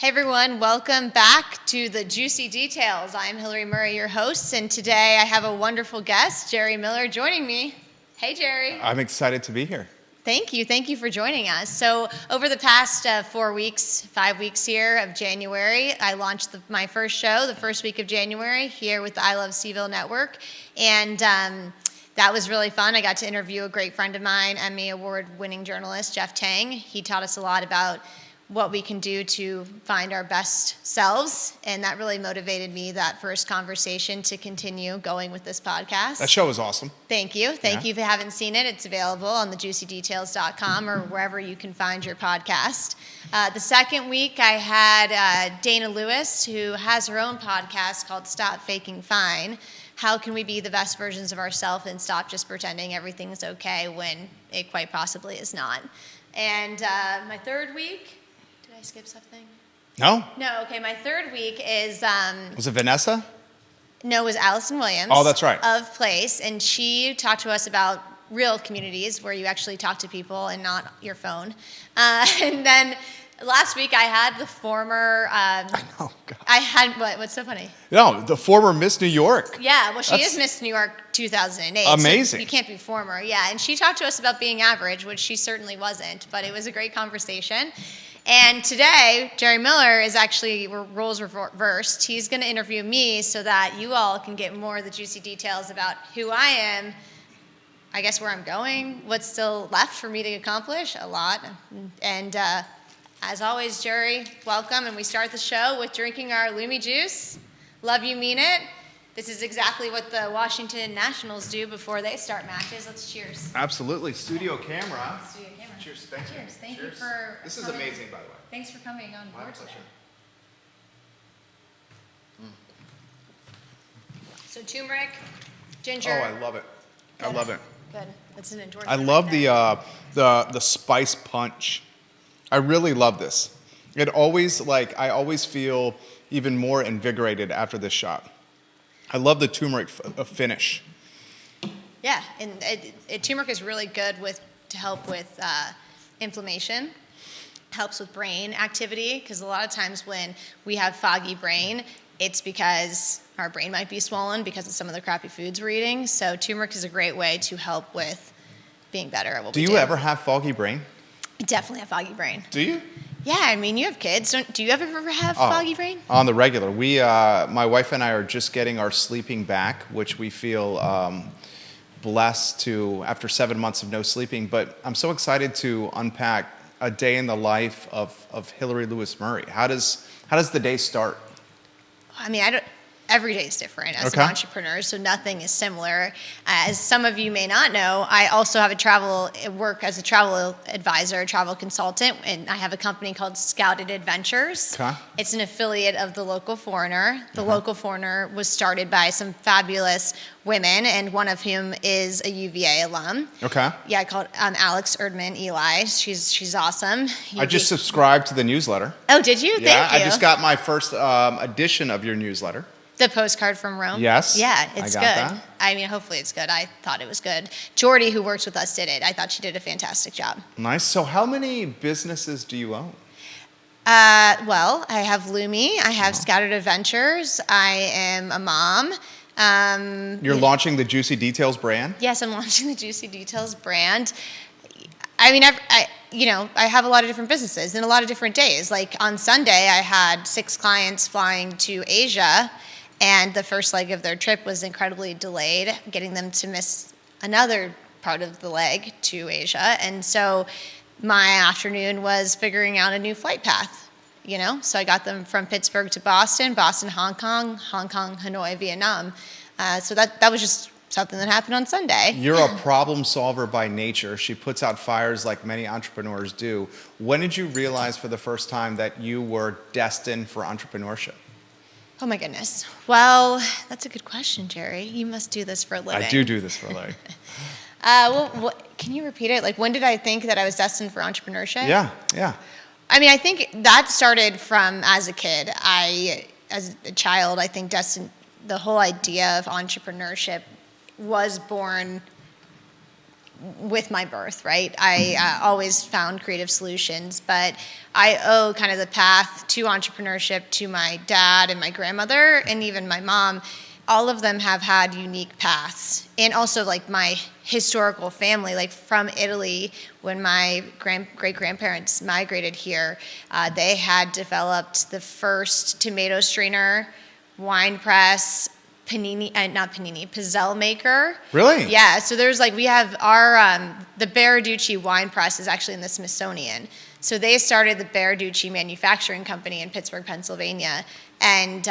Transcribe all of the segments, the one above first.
Hey everyone, welcome back to the Juicy Details. I'm Hillary Murray, your host, and today I have a wonderful guest, Jerry Miller, joining me. Hey Jerry. I'm excited to be here. Thank you for joining us. So over the past 5 weeks here of January, I launched my first show, the first week of January, here with the I Love CVille Network, and that was really fun. I got to interview a great friend of mine, Emmy Award-winning journalist, Jeff Tang. He taught us a lot about what we can do to find our best selves, and that really motivated me, that first conversation, to continue going with this podcast. That show was awesome. Thank you. Thank you. If you haven't seen it, it's available on thejuicydetails.com or wherever you can find your podcast. The second week, I had Dana Lewis, who has her own podcast called Stop Faking Fine. How can we be the best versions of ourselves and stop just pretending everything's okay when it quite possibly is not? And my third week, did I skip something? No? No, okay. My third week is... was it Vanessa? No, it was Allison Williams. Oh, that's right. Of Place, and she talked to us about real communities where you actually talk to people and not your phone. And then last week I had the former... I know, God. I had... What's so funny? No, the former Miss New York. Yeah, well, she is Miss New York 2008. Amazing. So you can't be former, yeah. And she talked to us about being average, which she certainly wasn't, but it was a great conversation. And today, Jerry Miller is actually roles reversed. He's going to interview me so that you all can get more of the juicy details about who I am, I guess where I'm going, what's still left for me to accomplish, a lot. And as always, Jerry, welcome. And we start the show with drinking our Lumi juice. Love you, mean it. This is exactly what the Washington Nationals do before they start matches. Let's cheers. Absolutely. Studio camera. Studio camera. Cheers. Thank you. Cheers. Thank Cheers. you for This is coming. amazing, by the way. Thanks for coming on My board today. pleasure. So turmeric, ginger. Oh, I love it. I love it. Good. That's an endorsement. I love right the spice punch. I really love this. It always, I always feel even more invigorated after this shot. I love the turmeric finish. Yeah, and turmeric is really good to help with inflammation. Helps with brain activity, because a lot of times when we have foggy brain, it's because our brain might be swollen because of some of the crappy foods we're eating. So turmeric is a great way to help with being better at what we do. Do you ever have foggy brain? I definitely have foggy brain. Do you? Yeah, I mean, you have kids. Do you ever have foggy brain? On the regular. My wife and I are just getting our sleeping back, which we feel blessed to after 7 months of no sleeping. But I'm so excited to unpack a day in the life of Hillary Lewis Murray. How does the day start? I mean, every day is different as an entrepreneur, so nothing is similar. As some of you may not know, I also have work as a travel advisor, travel consultant, and I have a company called Scouted Adventures. Okay. It's an affiliate of the Local Foreigner. The Local Foreigner was started by some fabulous women, and one of whom is a UVA alum. Okay. Yeah, called Alex Erdman Eli. She's awesome. I just subscribed to the newsletter. Oh, did you? Yeah, Thank you. I just got my first edition of your newsletter. The postcard from Rome? Yes. Yeah, it's I good. got that. I mean, hopefully it's good. I thought it was good. Jordy, who works with us, did it. I thought she did a fantastic job. Nice. So how many businesses do you own? Well, I have Lumi. I have Scouted Adventures. I am a mom. You're launching the Juicy Details brand? Yes, I'm launching the Juicy Details brand. I mean, I have a lot of different businesses and a lot of different days. Like on Sunday, I had 6 clients flying to Asia, and the first leg of their trip was incredibly delayed, getting them to miss another part of the leg to Asia. And so my afternoon was figuring out a new flight path, So I got them from Pittsburgh to Boston, Hong Kong, Hanoi, Vietnam. So that was just something that happened on Sunday. You're a problem solver by nature. She puts out fires like many entrepreneurs do. When did you realize for the first time that you were destined for entrepreneurship? Oh my goodness. Well, that's a good question, Jerry. You must do this for a living. I do this for a living. Can you repeat it? Like, when did I think that I was destined for entrepreneurship? Yeah. I mean, I think that started from as a kid. As a child, I think the whole idea of entrepreneurship was born with my birth, right? I always found creative solutions, but I owe kind of the path to entrepreneurship to my dad and my grandmother and even my mom. All of them have had unique paths. And also like my historical family, like from Italy, when my great-grandparents migrated here, they had developed the first tomato strainer, wine press, pizzelle maker. Really? Yeah, so there's like, we have our, the Baraducci wine press is actually in the Smithsonian. So they started the Baraducci Manufacturing Company in Pittsburgh, Pennsylvania, and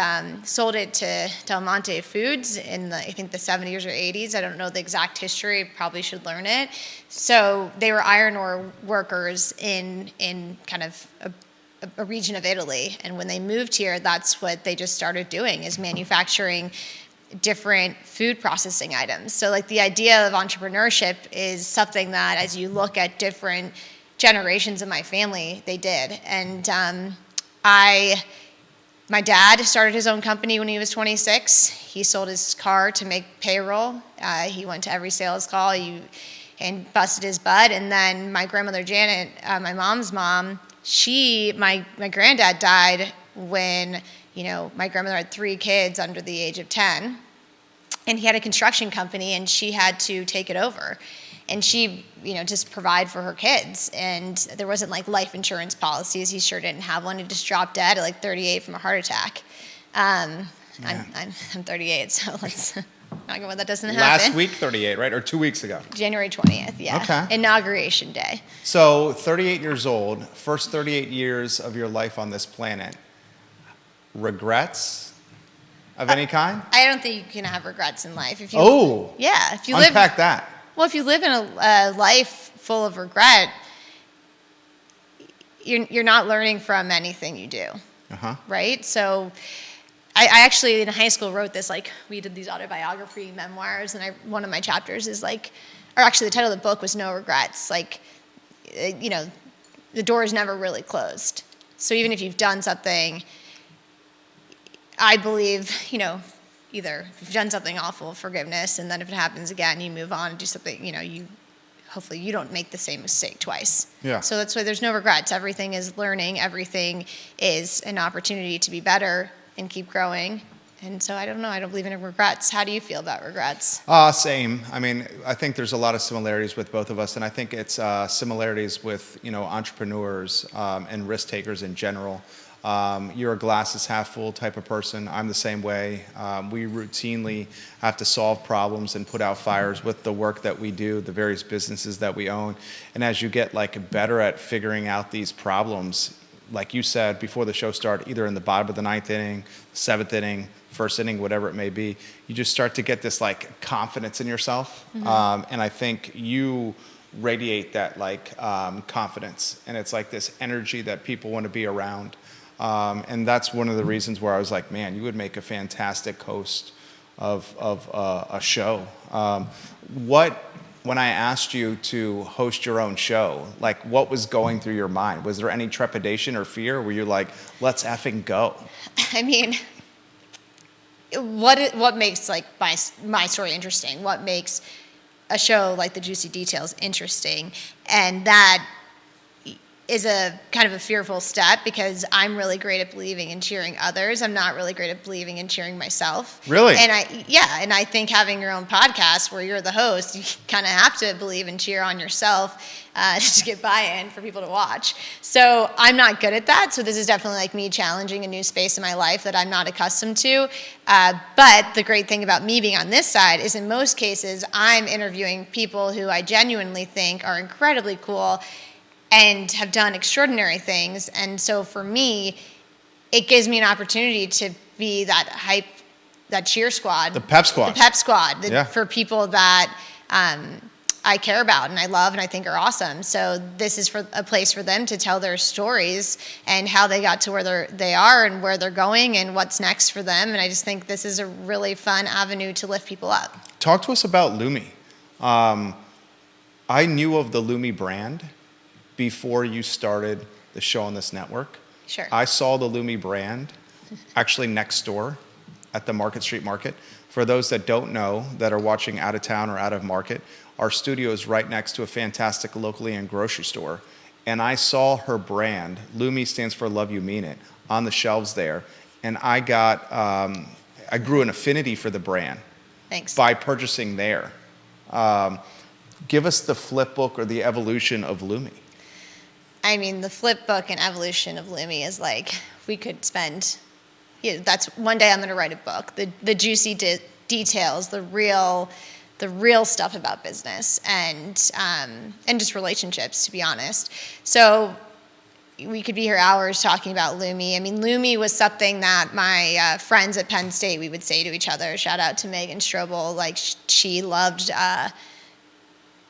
sold it to Del Monte Foods in I think the 70s or 80s. I don't know the exact history, probably should learn it. So they were iron ore workers in kind of a region of Italy. And when they moved here, that's what they just started doing, is manufacturing different food processing items. So like the idea of entrepreneurship is something that as you look at different generations of my family, they did. And my dad started his own company when he was 26. He sold his car to make payroll. He went to every sales call and busted his butt. And then my grandmother Janet, my mom's mom, my granddad died when, my grandmother had 3 kids under the age of 10. And he had a construction company, and she had to take it over. And she, just provide for her kids. And there wasn't like life insurance policies. He sure didn't have one. He just dropped dead at like 38 from a heart attack. I'm 38, so let's not go. That doesn't happen. Last week, 38, right? Or 2 weeks ago? January 20th, yeah. Okay. Inauguration day. So 38 years old, first 38 years of your life on this planet. Regrets of any kind? I don't think you can have regrets in life. If you Unpack that. Well, if you live in a life full of regret, you're not learning from anything you do, right? So I actually in high school wrote this, like we did these autobiography memoirs, and one of my chapters is like, or actually the title of the book was No Regrets. Like, the door is never really closed. So even if you've done something, I believe, either if you've done something awful, forgiveness, and then if it happens again, you move on and do something, hopefully you don't make the same mistake twice. Yeah. So that's why there's no regrets. Everything is learning. Everything is an opportunity to be better and keep growing. And so I don't know. I don't believe in regrets. How do you feel about regrets? Same. I mean, I think there's a lot of similarities with both of us, and I think it's similarities with, entrepreneurs and risk takers in general. You're a glass is half full type of person. I'm the same way. We routinely have to solve problems and put out fires with the work that we do, the various businesses that we own. And as you get better at figuring out these problems, like you said before the show started, either in the bottom of the 9th inning, 7th inning, 1st inning, whatever it may be, you just start to get this confidence in yourself. Mm-hmm. And I think you radiate that confidence, and it's like this energy that people want to be around. And that's one of the reasons where I was like, man, you would make a fantastic host of a show. When I asked you to host your own show, what was going through your mind? Was there any trepidation or fear? Were you like, let's effing go? I mean, what makes my story interesting? What makes a show like The Juicy Details interesting? And that is a kind of a fearful step, because I'm really great at believing and cheering others. I'm not really great at believing and cheering myself. Really? And I think having your own podcast where you're the host, you kind of have to believe and cheer on yourself to get buy-in for people to watch. So I'm not good at that. So this is definitely me challenging a new space in my life that I'm not accustomed to. But the great thing about me being on this side is in most cases, I'm interviewing people who I genuinely think are incredibly cool and have done extraordinary things. And so for me, it gives me an opportunity to be that hype, that cheer squad. The pep squad. The pep squad Yeah. for people that I care about and I love and I think are awesome. So this is for a place for them to tell their stories and how they got to where they are and where they're going and what's next for them. And I just think this is a really fun avenue to lift people up. Talk to us about Lumi. I knew of the Lumi brand before you started the show on this network. Sure. I saw the Lumi brand actually next door at the Market Street Market. For those that don't know, that are watching out of town or out of market, our studio is right next to a fantastic locally owned grocery store. And I saw her brand, Lumi stands for Love You Mean It, on the shelves there. And I grew an affinity for the brand. Thanks. By purchasing there. Give us the flip book or the evolution of Lumi. I mean, the flip book and evolution of Lumi is like, we could spend, that's one day I'm going to write a book. The juicy details, the real stuff about business and just relationships, to be honest. So we could be here hours talking about Lumi. I mean, Lumi was something that my friends at Penn State, we would say to each other. Shout out to Megan Strobel. Like, she loved,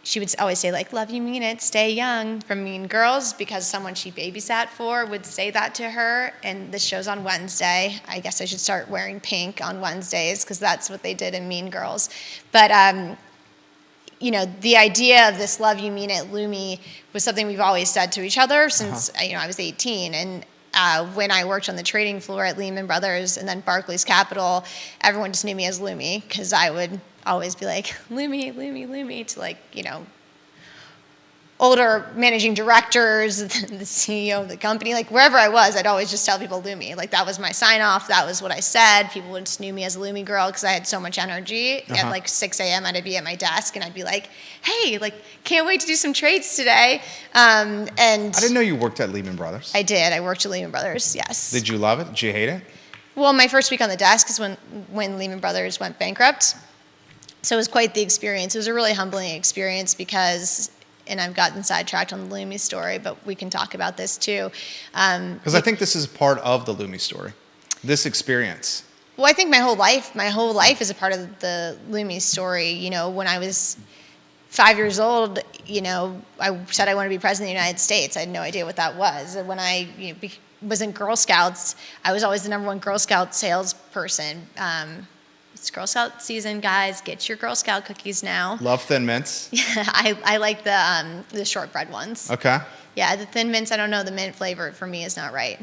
she would always say, like, love you mean it, stay young, from Mean Girls, because someone she babysat for would say that to her. And this show's on Wednesday. I guess I should start wearing pink on Wednesdays because that's what they did in Mean Girls. But, the idea of this love you mean it, Lumi, was something we've always said to each other since, I was 18. And when I worked on the trading floor at Lehman Brothers and then Barclays Capital, everyone just knew me as Lumi because I would always be like, Lumi, Lumi, Lumi, to older managing directors, the CEO of the company, like wherever I was, I'd always just tell people Lumi. Like that was my sign off. That was what I said. People would just knew me as a Lumi girl because I had so much energy. At like 6 a.m. I'd be at my desk and I'd be like, hey, like can't wait to do some trades today. And I didn't know you worked at Lehman Brothers. I did. I worked at Lehman Brothers, yes. Did you love it? Did you hate it? Well, my first week on the desk is when Lehman Brothers went bankrupt. So it was quite the experience. It was a really humbling experience because, and I've gotten sidetracked on the Lumi story, but we can talk about this too. Because I think this is part of the Lumi story, this experience. Well, I think my whole life is a part of the Lumi story. When I was 5 years old, I said I wanted to be president of the United States. I had no idea what that was. When I was in Girl Scouts, I was always the number one Girl Scout salesperson. It's Girl Scout season, guys. Get your Girl Scout cookies now. Love Thin Mints. I like the shortbread ones. Okay. Yeah, the Thin Mints, I don't know. The mint flavor for me is not right.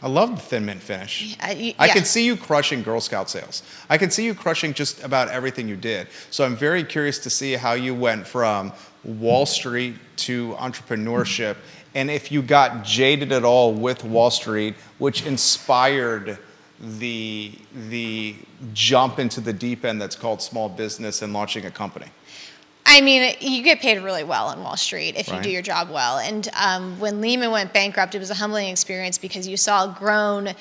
I love the Thin Mint finish. Yeah. I can see you crushing Girl Scout sales. I can see you crushing just about everything you did. So I'm very curious to see how you went from Wall Street to entrepreneurship, and if you got jaded at all with Wall Street, which inspired the jump into the deep end that's called small business and launching a company. I mean, you get paid really well on Wall Street if you do your job well. And when Lehman went bankrupt, it was a humbling experience because you saw grown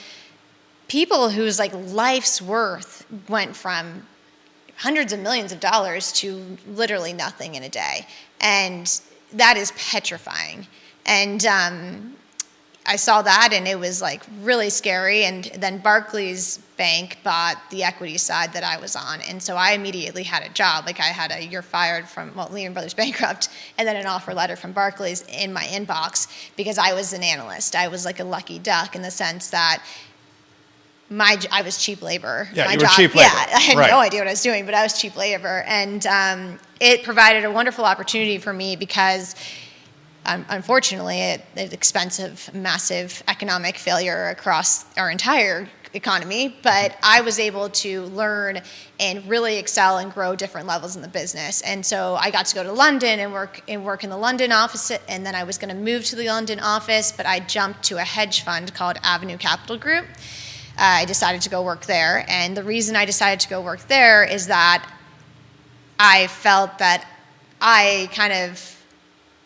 people whose life's worth went from hundreds of millions of dollars to literally nothing in a day. And that is petrifying. And I saw that and it was really scary. And then Barclays Bank bought the equity side that I was on. And so I immediately had a job. I had a you're fired from, Lehman Brothers bankrupt, and then an offer letter from Barclays in my inbox because I was an analyst. I was like a lucky duck in the sense that I was cheap labor. Yeah, my you were job, cheap labor. Yeah, I had no idea what I was doing, but I was cheap labor. And it provided a wonderful opportunity for me because unfortunately, at the expense of massive economic failure across our entire economy, but I was able to learn and really excel and grow different levels in the business. And so I got to go to London and work in the London office, and then I was going to move to the London office, but I jumped to a hedge fund called Avenue Capital Group. I decided to go work there, and the reason I decided to go work there is that I felt that I kind of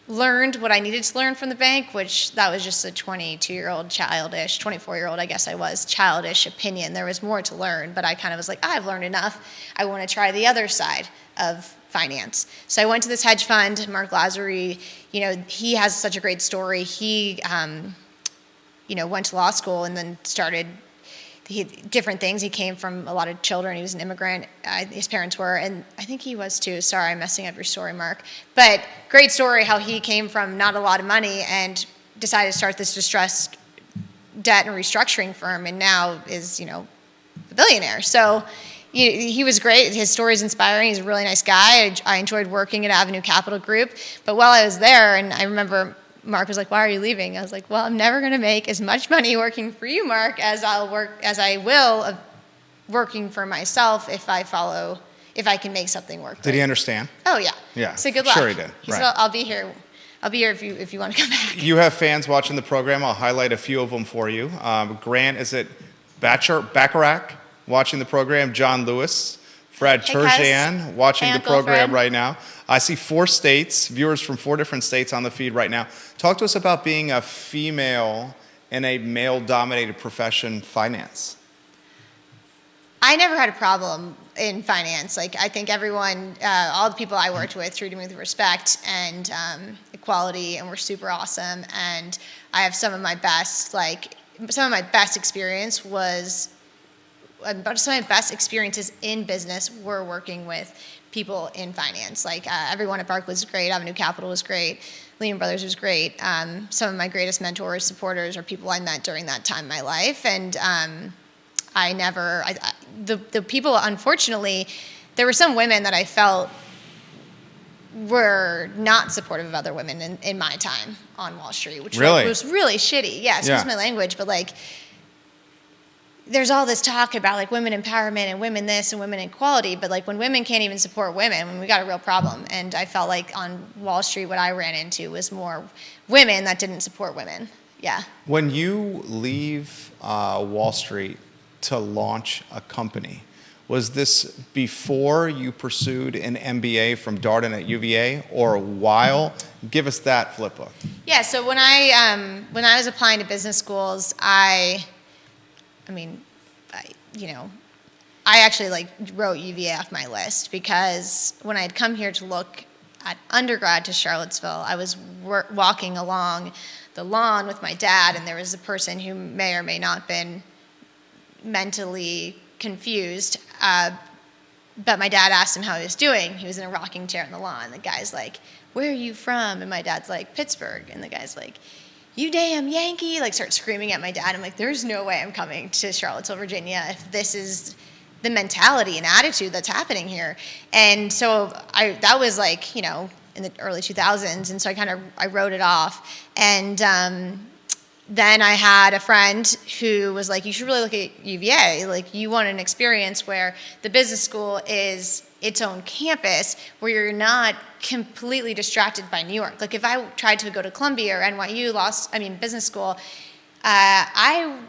learned what I needed to learn from the bank, which that was just a 22-year-old childish, 24-year-old, I guess I was, childish opinion. There was more to learn, but I kind of was like, I've learned enough. I want to try the other side of finance. So I went to this hedge fund, Mark Lazary, he has such a great story. He, went to law school and then started different things. He came from a lot of children. He was an immigrant. His parents were, and I think he was too. Sorry, I'm messing up your story, Mark. But great story how he came from not a lot of money and decided to start this distressed debt and restructuring firm, and now is, a billionaire. So he was great. His story is inspiring. He's a really nice guy. I enjoyed working at Avenue Capital Group. But while I was there, and I remember Mark was like, why are you leaving? I was like, well, I'm never going to make as much money working for you, Mark, as I will of working for myself if if I can make something work. Did he understand? Oh yeah. Yeah. So good luck. Sure he did. He Right. said, I'll be here. I'll be here if you want to come back. You have fans watching the program. I'll highlight a few of them for you. Grant, is it Bacharach watching the program? John Lewis. Fred Hey, Turjan watching Hey, the Uncle program Fred. right now. I see 4 states, viewers from 4 different states on the feed right now. Talk to us about being a female in a male-dominated profession, finance. I never had a problem in finance. Like, I think everyone, all the people I worked with treated me with respect and equality, and were super awesome. And I have some of my best experience was, some of my best experiences in business were working with people in finance. Like, everyone at Barclays was great, Avenue Capital was great, Lehman Brothers was great. Some of my greatest mentors, supporters, are people I met during that time in my life. And the people, unfortunately, there were some women that I felt were not supportive of other women in my time on Wall Street, which Really? was really shitty. Yeah, excuse my language, but like, there's all this talk about like women empowerment and women this and women equality, but like when women can't even support women, when we got a real problem. And I felt like on Wall Street, what I ran into was more women that didn't support women. Yeah. When you leave Wall Street to launch a company, was this before you pursued an MBA from Darden at UVA, or while? Give us that flip book. Yeah. So when I was applying to business schools, I actually like wrote UVA off my list, because when I had come here to look at undergrad to Charlottesville, I was walking along the lawn with my dad, and there was a person who may or may not have been mentally confused, but my dad asked him how he was doing. He was in a rocking chair on the lawn. The guy's like, "Where are you from?" And my dad's like, "Pittsburgh." And the guy's like, "You damn Yankee," like start screaming at my dad. I'm like, there's no way I'm coming to Charlottesville, Virginia if this is the mentality and attitude that's happening here. And so that was like, in the early 2000s. And so I wrote it off. And then I had a friend who was like, you should really look at UVA. Like, you want an experience where the business school is its own campus, where you're not completely distracted by New York. Like, if I tried to go to Columbia or NYU business school, I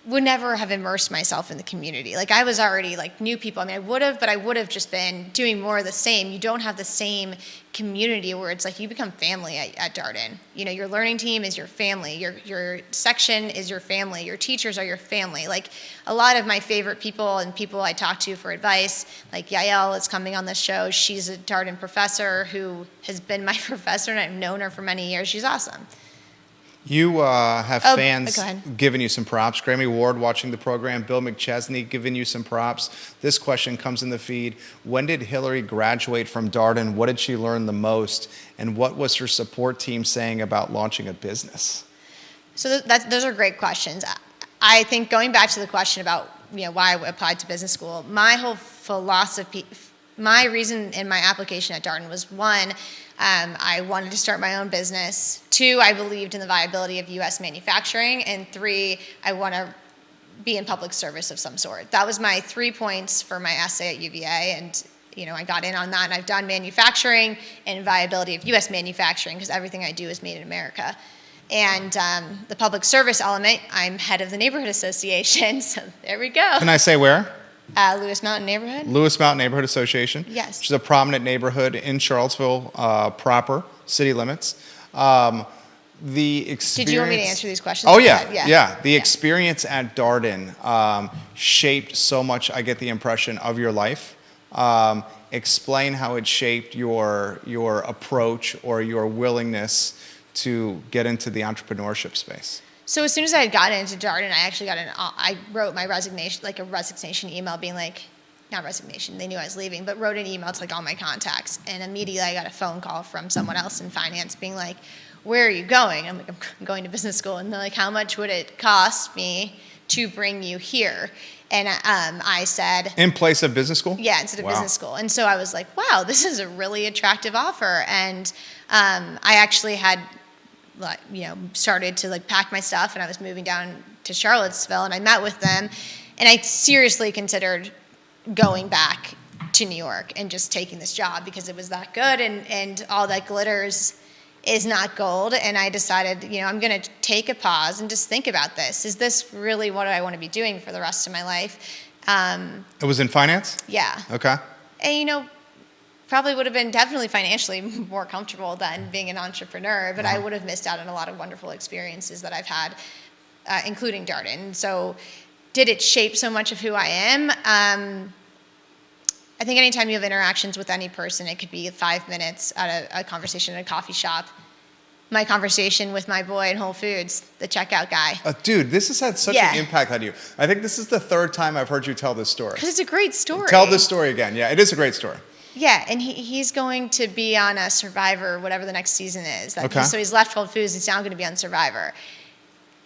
would never have immersed myself in the community. Like, I was already like knew people. I would have, but I would have just been doing more of the same. You don't have the same community where it's like you become family at Darden. Your learning team is your family. Your section is your family. Your teachers are your family. Like, a lot of my favorite people and people I talk to for advice, like Yael is coming on this show. She's a Darden professor who has been my professor, and I've known her for many years. She's awesome. You have fans go ahead. giving you some props. Grammy Ward watching the program. Bill McChesney giving you some props. This question comes in the feed. When did Hillary graduate from Darden? What did she learn the most? And what was her support team saying about launching a business? So those are great questions. I think going back to the question about why I applied to business school, my whole philosophy, my reason in my application at Darden was, one, I wanted to start my own business. 2, I believed in the viability of U.S. manufacturing. And 3, I want to be in public service of some sort. That was my 3 points for my essay at UVA. And, I got in on that. And I've done manufacturing and viability of U.S. manufacturing, because everything I do is made in America. And the public service element, I'm head of the neighborhood association. So there we go. Can I say where? Lewis Mountain Neighborhood. Lewis Mountain Neighborhood Association. Yes. Which is a prominent neighborhood in Charlottesville proper, city limits. The experience. Did you want me to answer these questions? Oh, yeah. The experience at Darden shaped so much, I get the impression, of your life. Explain how it shaped your approach or your willingness to get into the entrepreneurship space. So as soon as I had gotten into Darden, I wrote my resignation, like a resignation email being like, not resignation, they knew I was leaving, but wrote an email to like all my contacts. And immediately I got a phone call from someone else in finance being like, "Where are you going?" I'm like, "I'm going to business school." And they're like, "How much would it cost me to bring you here?" And I said, in place of business school? Yeah, instead of business school. And so I was like, wow, this is a really attractive offer. And I actually had started to like pack my stuff, and I was moving down to Charlottesville, and I met with them, and I seriously considered going back to New York and just taking this job because it was that good, and all that glitters is not gold. And I decided, I'm going to take a pause and just think about this. Is this really what I want to be doing for the rest of my life? It was in finance? Yeah. Okay. And, probably would have been definitely financially more comfortable than being an entrepreneur, but I would have missed out on a lot of wonderful experiences that I've had, including Darden. So did it shape so much of who I am? I think anytime you have interactions with any person, it could be 5 minutes at a conversation at a coffee shop. My conversation with my boy in Whole Foods, the checkout guy. Dude, this has had such an impact on you. I think this is the third time I've heard you tell this story. Because it's a great story. Tell this story again. Yeah, it is a great story. Yeah, and he's going to be on a Survivor, whatever the next season is. Okay. So he's left Whole Foods, he's now going to be on Survivor.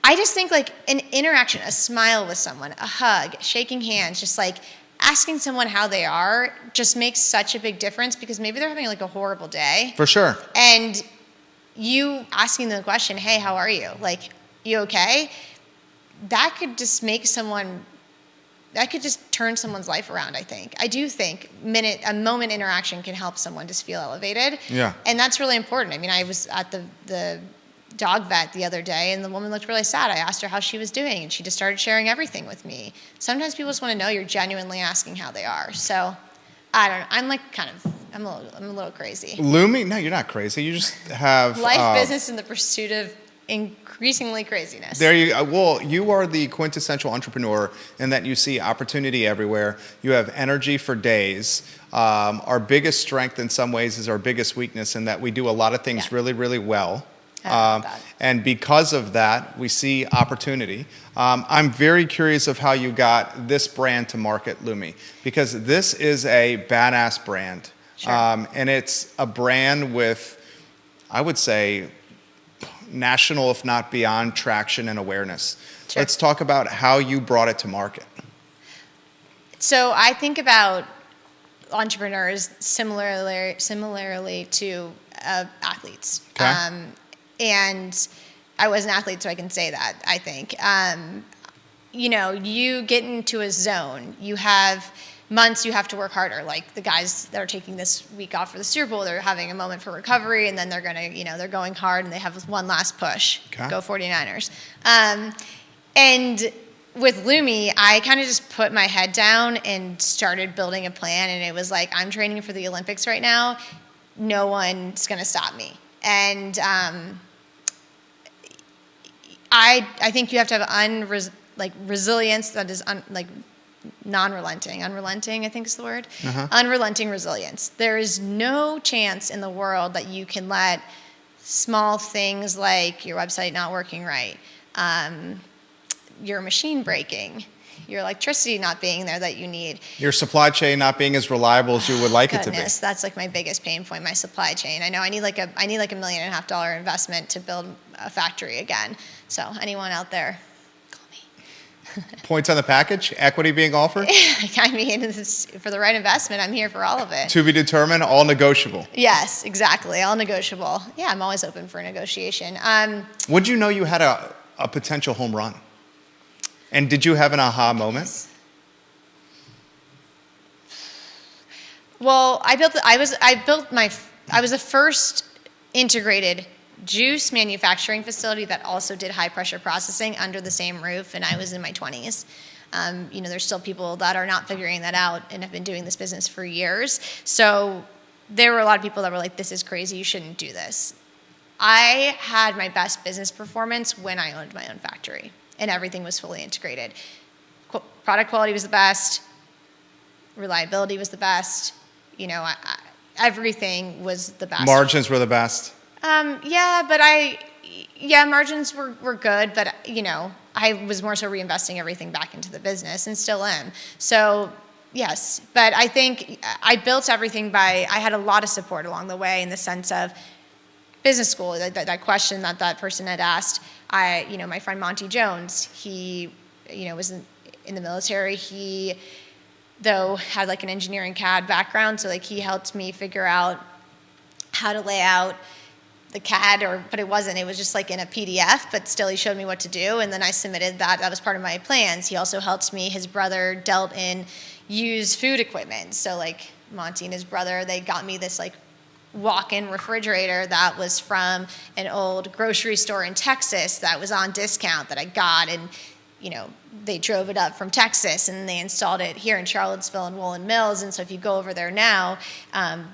I just think like an interaction, a smile with someone, a hug, shaking hands, just like asking someone how they are just makes such a big difference, because maybe they're having like a horrible day. For sure. And you asking them the question, hey, how are you? Like, you okay? That could just turn someone's life around, I think. I do think a moment interaction can help someone just feel elevated. Yeah. And that's really important. I mean, I was at the dog vet the other day, and the woman looked really sad. I asked her how she was doing, and she just started sharing everything with me. Sometimes people just want to know you're genuinely asking how they are. So, I don't know. I'm like I'm a little crazy. Lumi? No, you're not crazy. You just have... Life, business, and the pursuit of increasingly craziness. There you go. Well, you are the quintessential entrepreneur in that you see opportunity everywhere. You have energy for days. Our biggest strength in some ways is our biggest weakness, in that we do a lot of things really, really well. And because of that, we see opportunity. I'm very curious of how you got this brand to market, Lumi, because this is a badass brand. Sure. And it's a brand with, I would say, national, if not beyond, traction and awareness. Sure. Let's talk about how you brought it to market. So I think about entrepreneurs similarly to athletes. Okay. And I was an athlete, so I can say that, I think. You get into a zone. You have months you have to work harder. Like the guys that are taking this week off for the Super Bowl, they're having a moment for recovery, and then they're going to, they're going hard, and they have one last push. Okay. Go 49ers. And with Lumi, I kind of just put my head down and started building a plan, and it was like, I'm training for the Olympics right now. No one's going to stop me. And I think you have to have resilience that is non-relenting. Unrelenting, I think is the word. Uh-huh. Unrelenting resilience. There is no chance in the world that you can let small things like your website not working right, your machine breaking, your electricity not being there that you need. Your supply chain not being as reliable as you would like it to be. That's like my biggest pain point, my supply chain. I know I need like $1.5 million investment to build a factory again. So anyone out there, call me. Points on the package, equity being offered? I mean, for the right investment, I'm here for all of it. To be determined, all negotiable. Yes, exactly, all negotiable. Yeah, I'm always open for negotiation. Would you know you had a potential home run? And did you have an aha moment? Well, I was the first integrated juice manufacturing facility that also did high pressure processing under the same roof, and I was in my 20s. There's still people that are not figuring that out and have been doing this business for years. So there were a lot of people that were like, this is crazy, you shouldn't do this. I had my best business performance when I owned my own factory and everything was fully integrated. Product quality was the best, reliability was the best, everything was the best. Margins were the best. Margins were good, but I was more so reinvesting everything back into the business and still am. So yes, but I think I built everything I had a lot of support along the way in the sense of business school, that question that person had asked. My friend Monty Jones, he, was in the military. He, though, had like an engineering CAD background, so like he helped me figure out how to lay out the CAD, but it was just like in a PDF, but still he showed me what to do, and then I submitted that. That was part of my plans. He also helped me. His brother dealt in used food equipment, so like Monty and his brother, they got me this like walk-in refrigerator that was from an old grocery store in Texas that was on discount that I got, and they drove it up from Texas and they installed it here in Charlottesville and Woolen Mills. And so if you go over there now,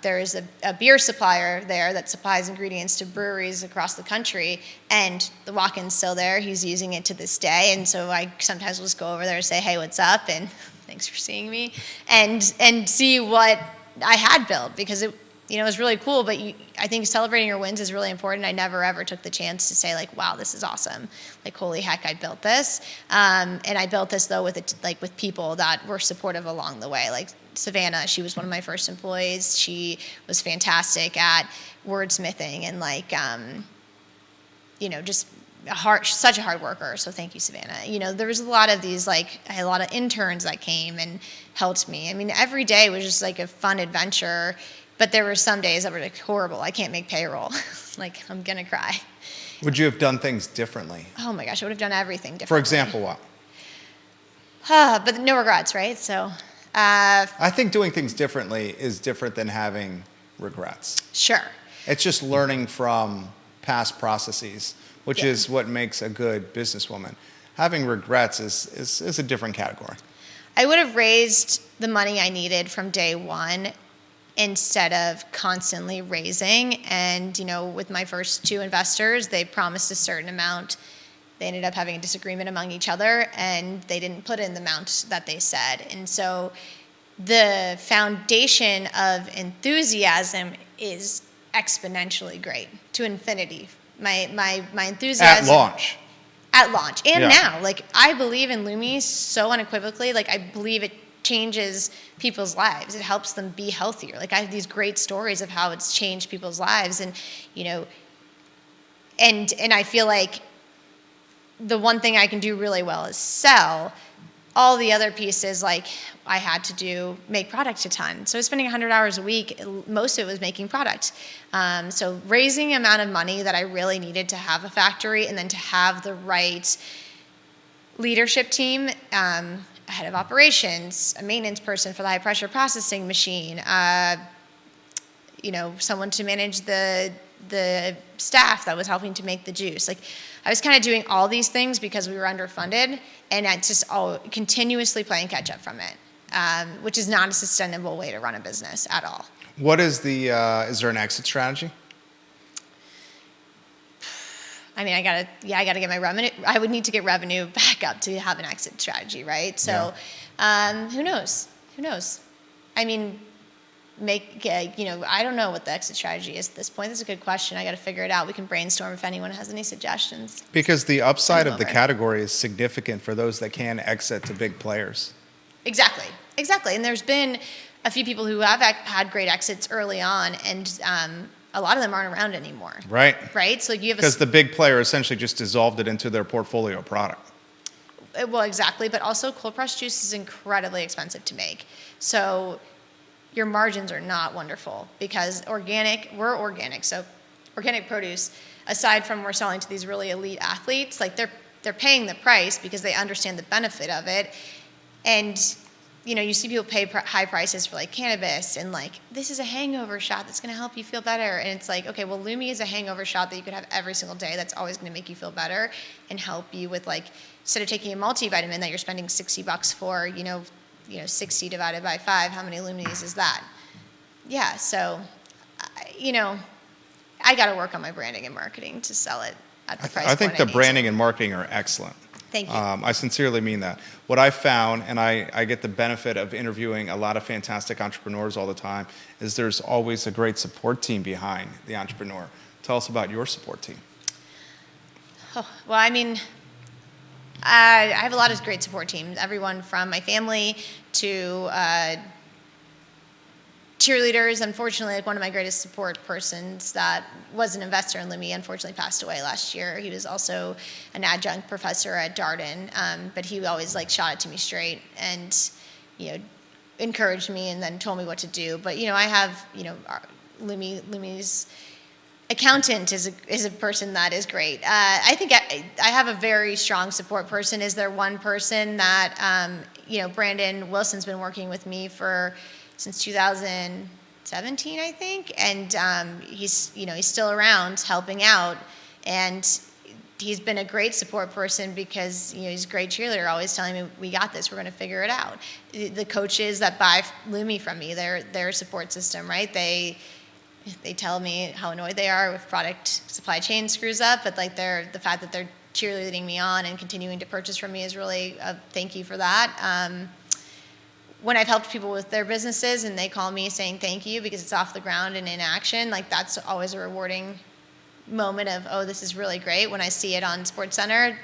there's a beer supplier there that supplies ingredients to breweries across the country, and the walk-in's still there. He's using it to this day, and so I sometimes will just go over there and say, hey, what's up, and thanks for seeing me, and see what I had built, because it was really cool. But I think celebrating your wins is really important. I never ever took the chance to say like, wow, this is awesome. Like, holy heck, I built this. And I built this though with people that were supportive along the way. Like Savannah, she was one of my first employees. She was fantastic at wordsmithing and just such a hard worker. So thank you, Savannah. There was a lot of these, I had a lot of interns that came and helped me. I mean, every day was just like a fun adventure. But there were some days that were like horrible. I can't make payroll. Like, I'm going to cry. Would you have done things differently? Oh my gosh, I would have done everything differently. For example, what? But no regrets, right? So. I think doing things differently is different than having regrets. Sure. It's just learning from past processes, which is what makes a good businesswoman. Having regrets is a different category. I would have raised the money I needed from day one instead of constantly raising. And, with my first two investors, they promised a certain amount. They ended up having a disagreement among each other, and they didn't put in the amount that they said. And so the foundation of enthusiasm is exponentially great to infinity. My enthusiasm. At launch. And now. I believe in Lumi so unequivocally. I believe it changes people's lives. It helps them be healthier. I have these great stories of how it's changed people's lives, and and I feel like the one thing I can do really well is sell. All the other pieces, I had to make product a ton. So I was spending 100 hours a week. Most of it was making product. So raising the amount of money that I really needed to have a factory, and then to have the right leadership team, a head of operations, a maintenance person for the high pressure processing machine, someone to manage the staff that was helping to make the juice. I was kind of doing all these things because we were underfunded, and it's just all continuously playing catch up from it, which is not a sustainable way to run a business at all. What is is there an exit strategy? I mean, I gotta get my revenue. I would need to get revenue back up to have an exit strategy, right? So, who knows? I mean, I don't know what the exit strategy is at this point. That's a good question. I got to figure it out. We can brainstorm if anyone has any suggestions. Because the upside of the category is significant for those that can exit to big players. Exactly. And there's been a few people who have had great exits early on, and a lot of them aren't around anymore. Right. So you have because the big player essentially just dissolved it into their portfolio product. Well, exactly. But also, cold pressed juice is incredibly expensive to make. So your margins are not wonderful, because we're organic. So organic produce, aside from we're selling to these really elite athletes, they're paying the price because they understand the benefit of it. And you see people pay high prices for cannabis, and this is a hangover shot that's going to help you feel better. And it's okay, well, Lumi is a hangover shot that you could have every single day that's always going to make you feel better and help you with instead of taking a multivitamin that you're spending $60 for, 60 divided by 5, how many Lumis is that? Yeah, so, I got to work on my branding and marketing to sell it at the price point. I think the branding and marketing are excellent. Thank you. I sincerely mean that. What I found, and I get the benefit of interviewing a lot of fantastic entrepreneurs all the time, is there's always a great support team behind the entrepreneur. Tell us about your support team. Oh, well, I mean, I have a lot of great support teams, everyone from my family to cheerleaders. Unfortunately, one of my greatest support persons that was an investor in Lumi unfortunately passed away last year. He was also an adjunct professor at Darden, but he always shot it to me straight and encouraged me and then told me what to do. But I have Lumi's accountant is a person that is great. I think I have a very strong support person. Is there one person that Brandon Wilson's been working with me for since 2017, I think, and he's still around helping out, and he's been a great support person because he's a great cheerleader, always telling me, we got this, we're going to figure it out. The coaches that buy Lumi from me, their support system, right? They tell me how annoyed they are if product supply chain screws up, but like the fact that they're cheerleading me on and continuing to purchase from me is really a thank you for that. When I've helped people with their businesses and they call me saying thank you because it's off the ground and in action, like that's always a rewarding moment of, oh, this is really great. When I see it on SportsCenter,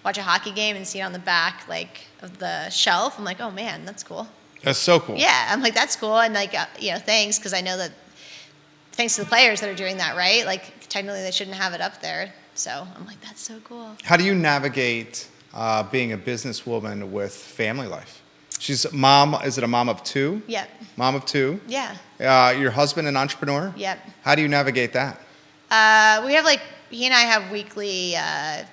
watch a hockey game and see it on the back like of the shelf, I'm like, oh man, that's cool. That's so cool. Yeah, I'm like, that's cool, and like thanks, because I know that thanks to the players that are doing that, right? Like technically they shouldn't have it up there, so I'm like, that's so cool. How do you navigate being a businesswoman with family life? She's mom. Is it a mom of two? Yep. Mom of two. Yeah. Your husband an entrepreneur? Yep. How do you navigate that? We have he and I have weekly, I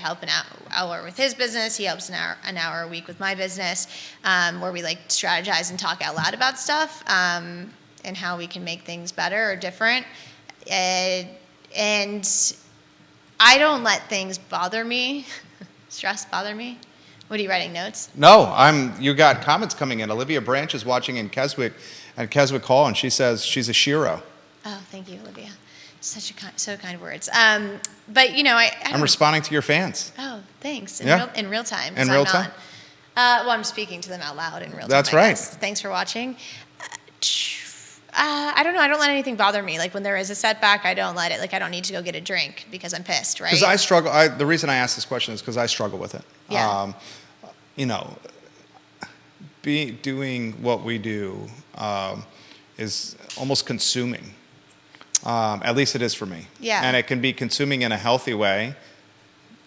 help an hour with his business. He helps an hour a week with my business, where we strategize and talk out loud about stuff, and how we can make things better or different. And I don't let things bother me, stress bother me. What are you writing, notes? No, you got comments coming in. Olivia Branch is watching in Keswick, at Keswick Hall, and she says she's a shero. Oh, thank you, Olivia. So kind words. But I'm responding to your fans. Oh, thanks. In real time. In real time? Well, I'm speaking to them out loud in real time. That's right. Thanks for watching. I don't know. I don't let anything bother me. Like when there is a setback, I don't let it. I don't need to go get a drink because I'm pissed, right? Because I struggle. The reason I ask this question is because I struggle with it. Yeah. Doing what we do is almost consuming. At least it is for me. Yeah. And it can be consuming in a healthy way,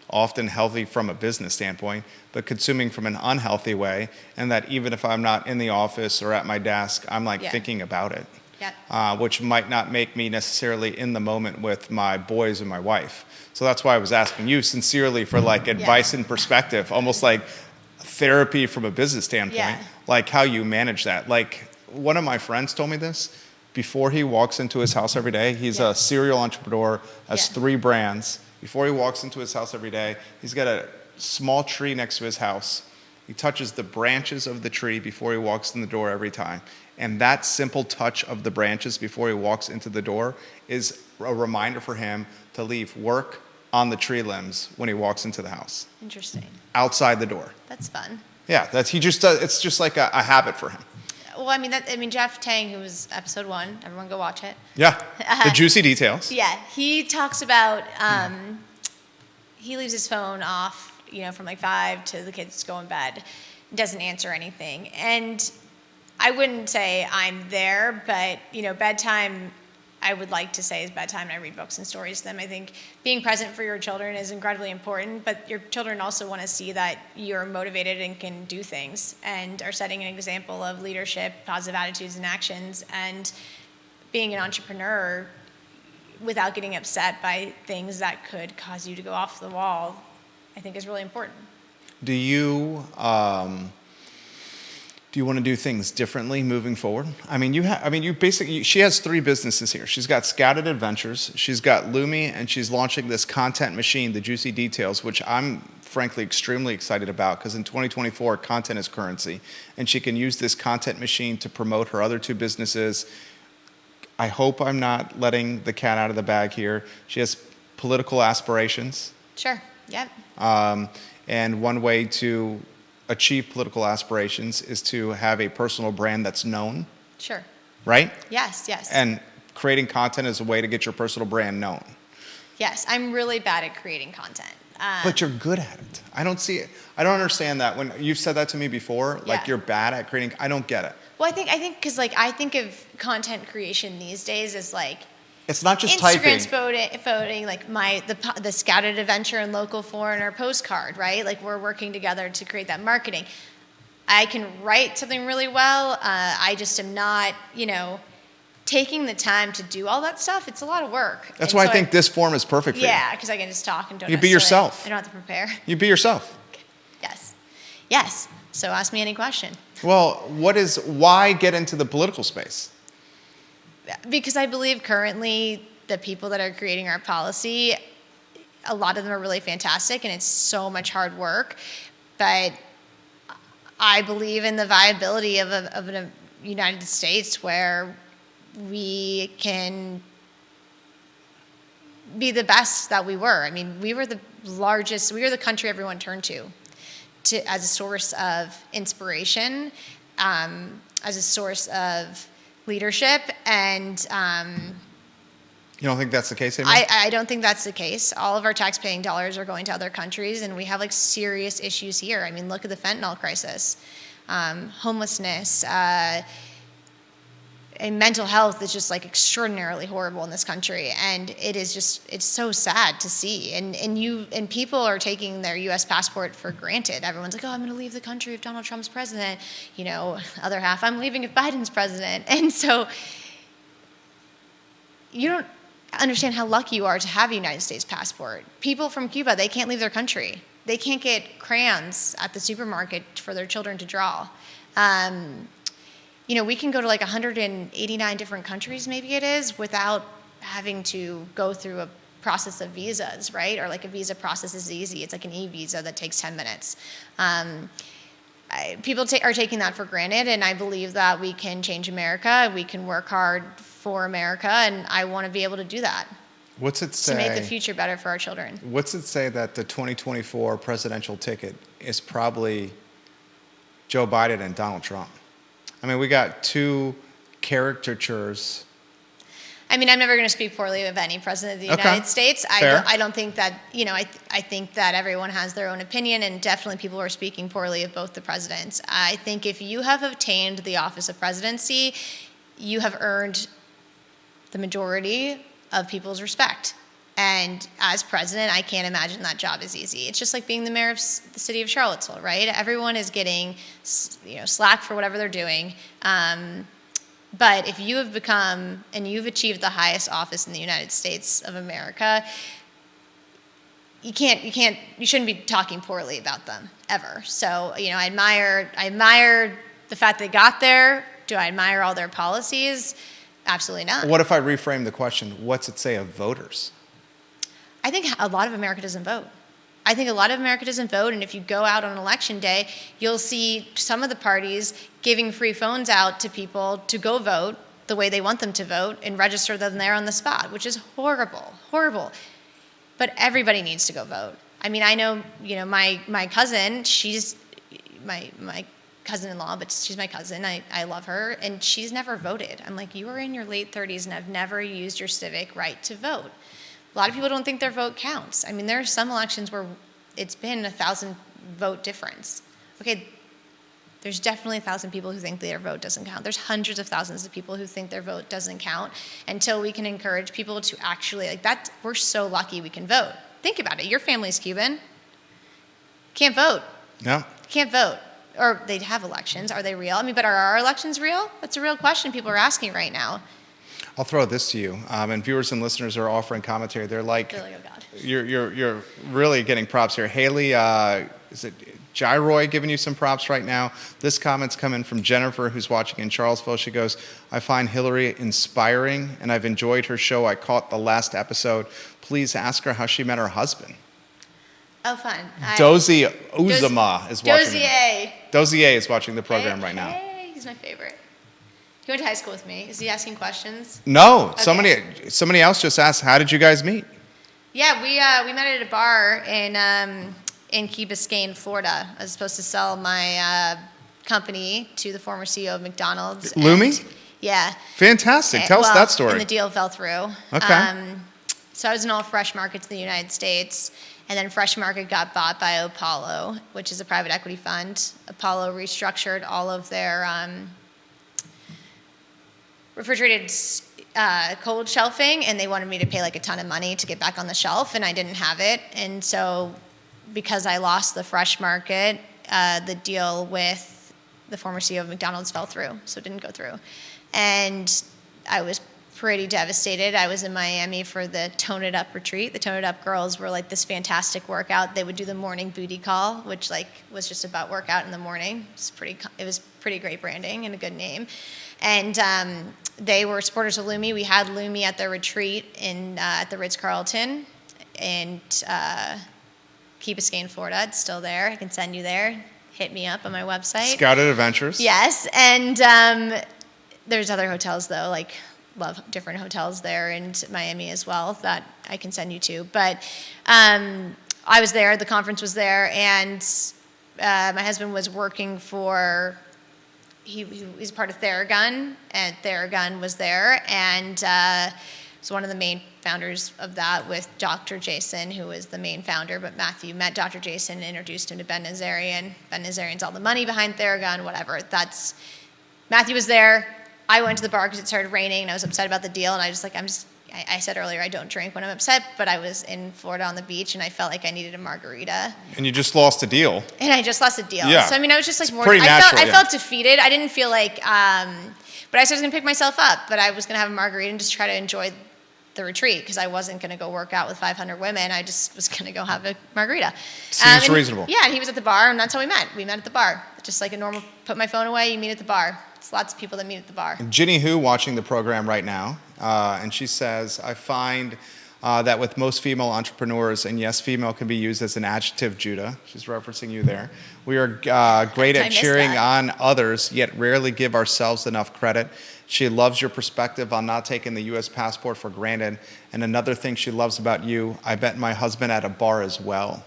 often healthy from a business standpoint, but consuming from an unhealthy way, and that even if I'm not in the office or at my desk, I'm thinking about it. Yep. Which might not make me necessarily in the moment with my boys and my wife. So that's why I was asking you sincerely for advice and perspective, almost like therapy from a business standpoint, how you manage that. One of my friends told me this. Before he walks into his house every day, he's a serial entrepreneur, has 3 brands. Before he walks into his house every day, he's got a small tree next to his house. He touches the branches of the tree before he walks in the door every time. And that simple touch of the branches before he walks into the door is a reminder for him to leave work on the tree limbs when he walks into the house. Interesting. Outside the door. That's fun. Yeah, he just does. It's just like a habit for him. Well, Jeff Tang, who was episode 1, everyone go watch it. Yeah, the juicy details. Yeah, he talks about, he leaves his phone off, from 5 to the kids go in bed, doesn't answer anything. And I wouldn't say I'm there, but, bedtime, I would like to say is bedtime, and I read books and stories to them. I think being present for your children is incredibly important, but your children also want to see that you're motivated and can do things and are setting an example of leadership, positive attitudes and actions, and being an entrepreneur without getting upset by things that could cause you to go off the wall, I think is really important. Do you want to do things differently moving forward? She has 3 businesses here. She's got Scouted Adventures, she's got Lumi, and she's launching this content machine, The Juicy Details, which I'm frankly extremely excited about because in 2024, content is currency. And she can use this content machine to promote her other 2 businesses. I hope I'm not letting the cat out of the bag here. She has political aspirations. Sure, yep. And one way to achieve political aspirations is to have a personal brand that's known. Sure. Right? Yes. And creating content is a way to get your personal brand known. Yes, I'm really bad at creating content. But you're good at it. I don't see it. I don't understand that. When you've said that to me before, you're bad at creating, I don't get it. Well, I think because I think of content creation these days as it's not just Instagram typing. voting, the Scouted Adventure and Local Foreigner postcard, right? We're working together to create that marketing. I can write something really well. I just am not, taking the time to do all that stuff. It's a lot of work. That's why I think this form is perfect for you. Yeah, because I can just talk and don't. You be yourself. I don't have to prepare. You be yourself. Yes. So ask me any question. Well, why get into the political space? Because I believe currently the people that are creating our policy, a lot of them are really fantastic and it's so much hard work. But I believe in the viability of a United States where we can be the best that we were. I mean, we were the country everyone turned to as a source of inspiration, as a source of leadership, and you don't think that's the case anymore? I don't think that's the case. All of our tax-paying dollars are going to other countries, and we have like serious issues here. I mean, look at the fentanyl crisis, homelessness, and mental health is just like extraordinarily horrible in this country, and it's so sad to see. And people are taking their U.S. passport for granted. Everyone's like, oh, I'm going to leave the country if Donald Trump's president. You know, other half, I'm leaving if Biden's president. And so you don't understand how lucky you are to have a United States passport. People from Cuba, they can't leave their country. They can't get crayons at the supermarket for their children to draw. You know, we can go to like 189 different countries, maybe it is, without having to go through a process of visas, right? Or like a visa process is easy. It's like an e-visa that takes 10 minutes. People are taking that for granted, and I believe that we can change America. We can work hard for America, and I want to be able to do that. What's it say? To make the future better for our children. What's it say that the 2024 presidential ticket is probably Joe Biden and Donald Trump? I mean, we got two caricatures. I mean, I'm never going to speak poorly of any president of the United States. I don't think that, you know, I think that everyone has their own opinion, and definitely people are speaking poorly of both the presidents. I think if you have obtained the office of presidency, you have earned the majority of people's respect. And as president, I can't imagine that job is easy. It's just like being the mayor of the city of Charlottesville, right? Everyone is getting, you know, slack for whatever they're doing. But if you have become and you've achieved the highest office in the United States of America, you shouldn't be talking poorly about them ever. So, you know, I admire the fact they got there. Do I admire all their policies? Absolutely not. What if I reframe the question? What's it say of voters? I think a lot of America doesn't vote. I think a lot of America doesn't vote, and if you go out on election day, you'll see some of the parties giving free phones out to people to go vote the way they want them to vote and register them there on the spot, which is horrible, horrible. But everybody needs to go vote. I mean, I know, you know, my cousin, she's my cousin-in-law, but she's my cousin. I love her, and she's never voted. I'm like, you are in your late 30s and have never used your civic right to vote. A lot of people don't think their vote counts. I mean, there are some elections where it's been 1,000 vote difference. Okay, there's definitely 1,000 people who think their vote doesn't count. There's hundreds of thousands of people who think their vote doesn't count until we can encourage people to actually, like that, we're so lucky we can vote. Think about it. Your family's Cuban. Can't vote. No. Can't vote. Or they have elections. Are they real? I mean, but are our elections real? That's a real question people are asking right now. I'll throw this to you, and viewers and listeners are offering commentary. They're like, oh God. You're really getting props here. Haley, is it Gyroy giving you some props right now? This comment's coming from Jennifer, who's watching in Charlottesville. She goes, I find Hillary inspiring, and I've enjoyed her show. I caught the last episode. Please ask her how she met her husband. Oh, fun. Dozie Uzama is watching. Dozier is watching the program right now. Hey, he's my favorite. He went to high school with me. Is he asking questions? No. Okay. Somebody else just asked, how did you guys meet? Yeah, we met at a bar in Key Biscayne, Florida. I was supposed to sell my company to the former CEO of McDonald's. Lumi? Yeah. Fantastic. Tell us that story. And the deal fell through. Okay. So I was in all Fresh Markets in the United States, and then Fresh Market got bought by Apollo, which is a private equity fund. Apollo restructured all of their refrigerated cold shelving, and they wanted me to pay like a ton of money to get back on the shelf, and I didn't have it. And so because I lost the Fresh Market, the deal with the former CEO of McDonald's fell through, so it didn't go through. And I was pretty devastated. I was in Miami for the Tone It Up retreat. The Tone It Up girls were like this fantastic workout. They would do the morning booty call, which like was just about workout in the morning. It was pretty great branding and a good name. And they were supporters of Lumi. We had Lumi at their retreat at the Ritz-Carlton in Key Biscayne, Florida. It's still there. I can send you there. Hit me up on my website. Scouted Adventures. Yes, and there's other hotels though, like love different hotels there in Miami as well that I can send you to. But I was there. The conference was there, and my husband was working for. He's part of Theragun, and Theragun was there, and was one of the main founders of that with Dr. Jason, who was the main founder, but Matthew met Dr. Jason and introduced him to Ben Nazarian. Ben Nazarian's all the money behind Theragun, whatever. Matthew was there. I went to the bar because it started raining, and I was upset about the deal, and I said earlier I don't drink when I'm upset, but I was in Florida on the beach, and I felt like I needed a margarita. And you just lost a deal. And I just lost a deal. Yeah. So, I mean, I was just like more... Pretty natural, I felt defeated. I didn't feel like... but I was going to pick myself up, but I was going to have a margarita and just try to enjoy the retreat because I wasn't going to go work out with 500 women. I just was going to go have a margarita. Seems reasonable. Yeah, and he was at the bar, and that's how we met. We met at the bar. Just like a normal, put my phone away, you meet at the bar. It's lots of people that meet at the bar. Ginny Hu watching the program right now, and she says, I find that with most female entrepreneurs, and yes, female can be used as an adjective, Judah. She's referencing you there. We are great at cheering on others, yet rarely give ourselves enough credit. She loves your perspective on not taking the U.S. passport for granted. And another thing she loves about you, I bet my husband at a bar as well.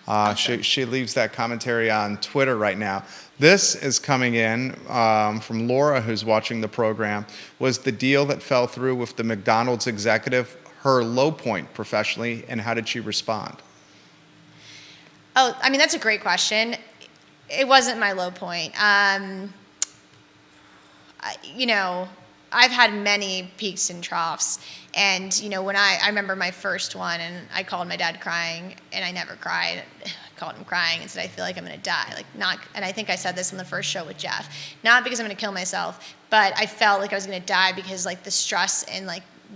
Awesome. She leaves that commentary on Twitter right now. This is coming in from Laura, who's watching the program. Was the deal that fell through with the McDonald's executive her low point professionally, and how did she respond? Oh, I mean, that's a great question. It wasn't my low point. I've had many peaks and troughs. And, when I remember my first one, and I called my dad crying, and I never cried. I called him crying and said, I feel like I'm going to die. And I think I said this on the first show with Jeff. Not because I'm going to kill myself, but I felt like I was going to die because, the stress and,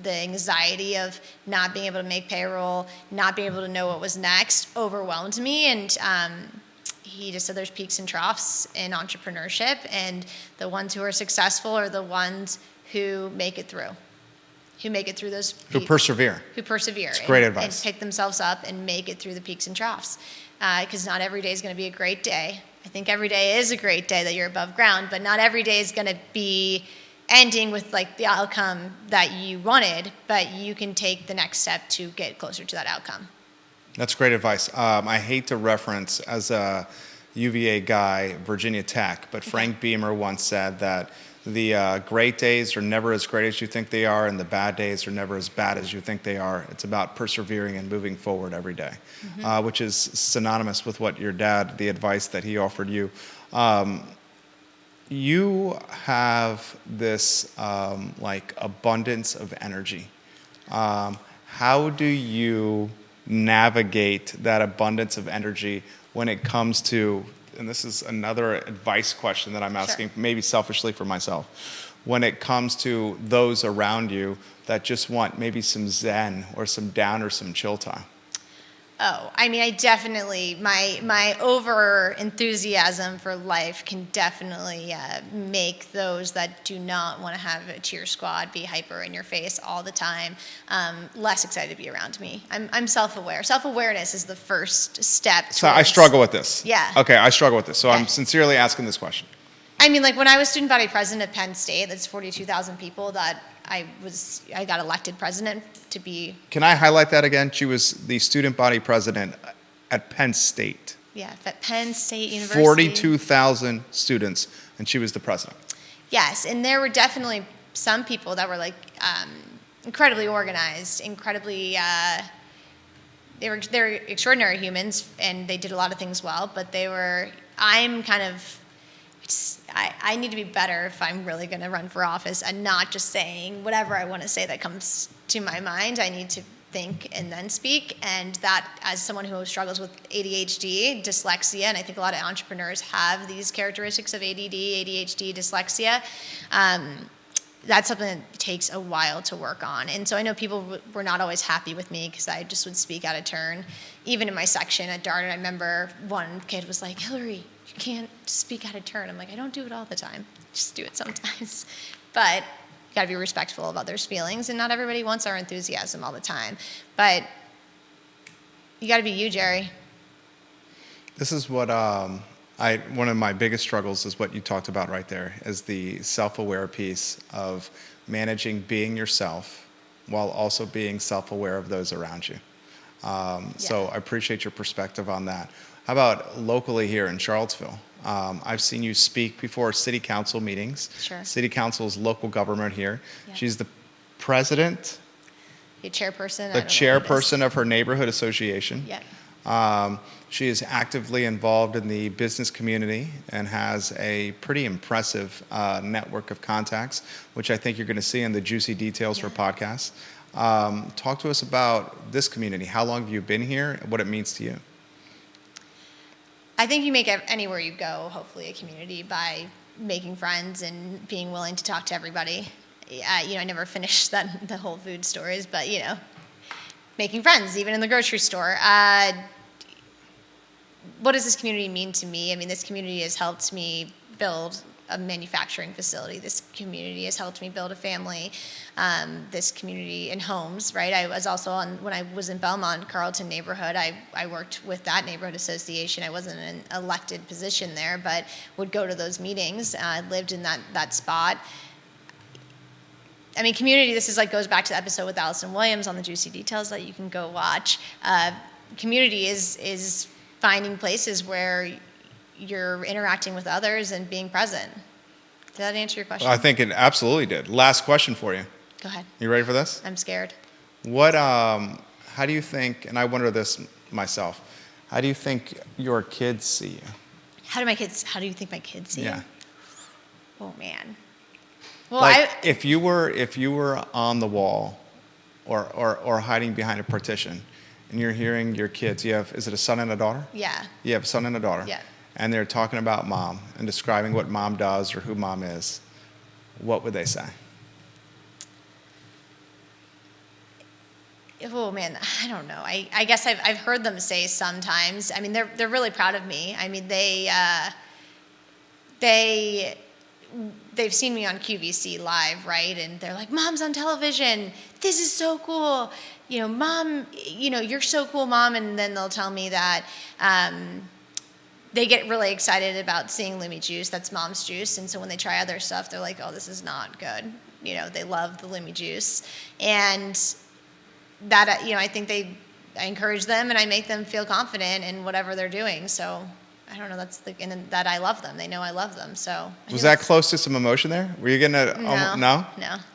the anxiety of not being able to make payroll, not being able to know what was next overwhelmed me. And he just said there's peaks and troughs in entrepreneurship, and the ones who are successful are the ones who make it through. Who make it through those peaks. Who persevere. It's great advice. And pick themselves up and make it through the peaks and troughs. Because not every day is going to be a great day. I think every day is a great day that you're above ground, but not every day is going to be ending with the outcome that you wanted, but you can take the next step to get closer to that outcome. That's great advice. I hate to reference, as a UVA guy, Virginia Tech, but Frank Beamer once said that the great days are never as great as you think they are, and the bad days are never as bad as you think they are. It's about persevering and moving forward every day, which is synonymous with what your dad, the advice that he offered you. You have this abundance of energy. How do you navigate that abundance of energy when it comes to, and this is another advice question that I'm asking, maybe selfishly for myself, when it comes to those around you that just want maybe some zen or some down or some chill time? Oh, I mean, I definitely, my over enthusiasm for life can definitely make those that do not want to have a cheer squad be hyper in your face all the time less excited to be around me. I'm self-aware. Self-awareness is the first step. So I struggle with this. Yeah. Okay, I struggle with this. So Okay. I'm sincerely asking this question. I mean, when I was student body president at Penn State, that's 42,000 people that I got elected president to be. Can I highlight that again? She was the student body president at Penn State. Yeah, at Penn State University. 42,000 students, and she was the president. Yes, and there were definitely some people that were incredibly organized, incredibly. They're extraordinary humans, and they did a lot of things well. But I need to be better if I'm really going to run for office and not just saying whatever I want to say that comes to my mind. I need to think and then speak. And that, as someone who struggles with ADHD, dyslexia, and I think a lot of entrepreneurs have these characteristics of ADD, ADHD, dyslexia, that's something that takes a while to work on. And so I know people were not always happy with me because I just would speak out of turn. Even in my section at Darden, I remember one kid was like, Hillary, you can't speak out of turn. I'm like, I don't do it all the time. Just do it sometimes. But you got to be respectful of others' feelings, and not everybody wants our enthusiasm all the time. But you got to be you, Jerry. This is what one of my biggest struggles is what you talked about right there, is the self-aware piece of managing being yourself while also being self-aware of those around you. So I appreciate your perspective on that. How about locally here in Charlottesville? I've seen you speak before city council meetings. Sure. City council is local government here. Yeah. She's the president, The chairperson. the chairperson of her neighborhood association. Yeah. She is actively involved in the business community and has a pretty impressive network of contacts, which I think you're going to see in the juicy details for podcasts. Talk to us about this community. How long have you been here and what it means to you? I think you make anywhere you go, hopefully, a community by making friends and being willing to talk to everybody. I never finished the Whole Food stories, but, making friends, even in the grocery store. What does this community mean to me? I mean, this community has helped me build a manufacturing facility. This community has helped me build a family. This community and homes, right? I was also when I was in Belmont, Carlton neighborhood, I worked with that neighborhood association. I wasn't in an elected position there, but would go to those meetings. I lived in that spot. I mean, community, this is goes back to the episode with Allison Williams on the Juicy Details that you can go watch. Community is finding places where you're interacting with others and being present. Did that answer your question? I think it absolutely did. Last question for you. Go ahead. You ready for this? I'm scared. How do you think, and I wonder this myself, how do you think your kids see you? How do you think my kids see Yeah. me? Oh, man. Well, if you were on the wall or hiding behind a partition and you're hearing your kids, is it a son and a daughter? Yeah. You have a son and a daughter. Yeah. And they're talking about mom and describing what mom does or who mom is. What would they say? Oh man, I don't know. I guess I've heard them say sometimes. I mean, they're really proud of me. I mean, they've seen me on QVC live, right? And they're like, "Mom's on television. This is so cool. Mom, you're so cool, Mom." And then they'll tell me that they get really excited about seeing Lumi juice. That's Mom's juice. And so when they try other stuff, they're like, "Oh, this is not good." They love the Lumi juice. And that, I think I encourage them and I make them feel confident in whatever they're doing. So I don't know. And that I love them. They know I love them. So was that close to some emotion there? Were you gonna? No.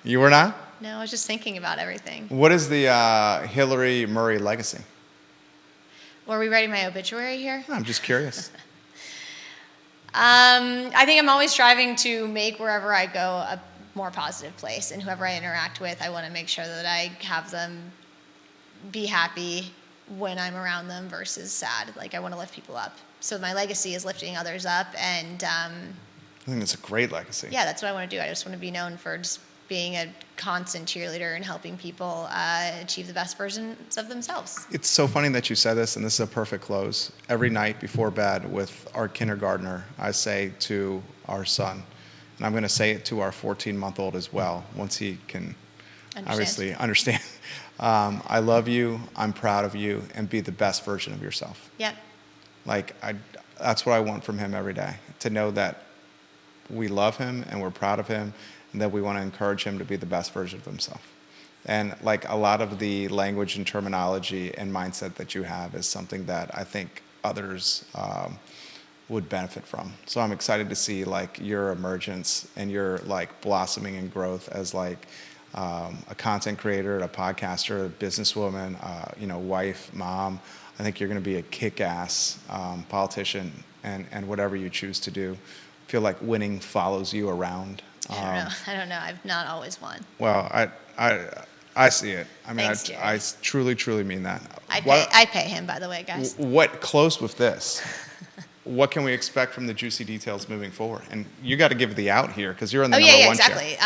You were not? No, I was just thinking about everything. What is the Hillary Murray legacy? Were we writing my obituary here? I'm just curious. I think I'm always striving to make wherever I go a more positive place, and whoever I interact with, I want to make sure that I have them be happy when I'm around them versus sad. I want to lift people up. So my legacy is lifting others up, and I think it's a great legacy. Yeah, that's what I want to do. I just want to be known for just being a constant cheerleader and helping people achieve the best versions of themselves. It's so funny that you said this, and this is a perfect close. Every night before bed with our kindergartner, I say to our son, and I'm going to say it to our 14-month-old as well, once he can obviously understand. I love you, I'm proud of you, and be the best version of yourself. Yep. That's what I want from him every day, to know that we love him and we're proud of him, and that we want to encourage him to be the best version of himself. And a lot of the language and terminology and mindset that you have is something that I think others would benefit from. So I'm excited to see your emergence and your blossoming and growth as a content creator, a podcaster, a businesswoman, wife, mom. I think you're going to be a kick-ass politician and whatever you choose to do. I feel like winning follows you around. I don't know. I've not always won. Well, I see it. I mean, Thanks, I truly, truly mean that. I pay him, by the way, guys. Close with this. what can we expect from the Juicy Details moving forward? And you got to give the out here because you're on the Oh, number yeah, one exactly.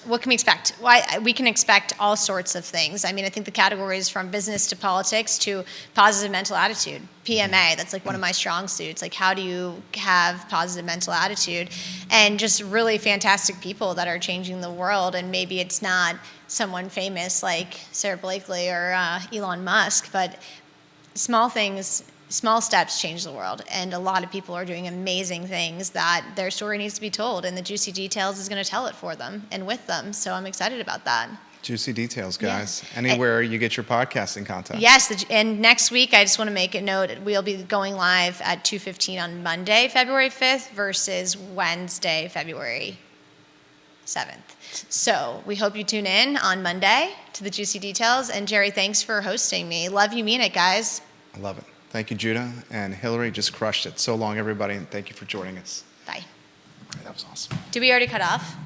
What can we expect? Why we can expect all sorts of things. I mean, I think the categories from business to politics to positive mental attitude, PMA, that's like one of my strong suits. Like, how do you have positive mental attitude? And just really fantastic people that are changing the world. And maybe it's not someone famous like Sarah Blakely or Elon Musk, but small things, small steps change the world, and a lot of people are doing amazing things that their story needs to be told, and the Juicy Details is going to tell it for them and with them, so I'm excited about that. Juicy Details, guys. Yeah. Anywhere you get your podcasting content. Yes, and next week, I just want to make a note, we'll be going live at 2:15 on Monday, February 5th, versus Wednesday, February 7th. So we hope you tune in on Monday to the Juicy Details, and Jerry, thanks for hosting me. Love you, mean it, guys. I love it. Thank you, Judah. And Hillary just crushed it. So long, everybody, and thank you for joining us. Bye. That was awesome. Did we already cut off?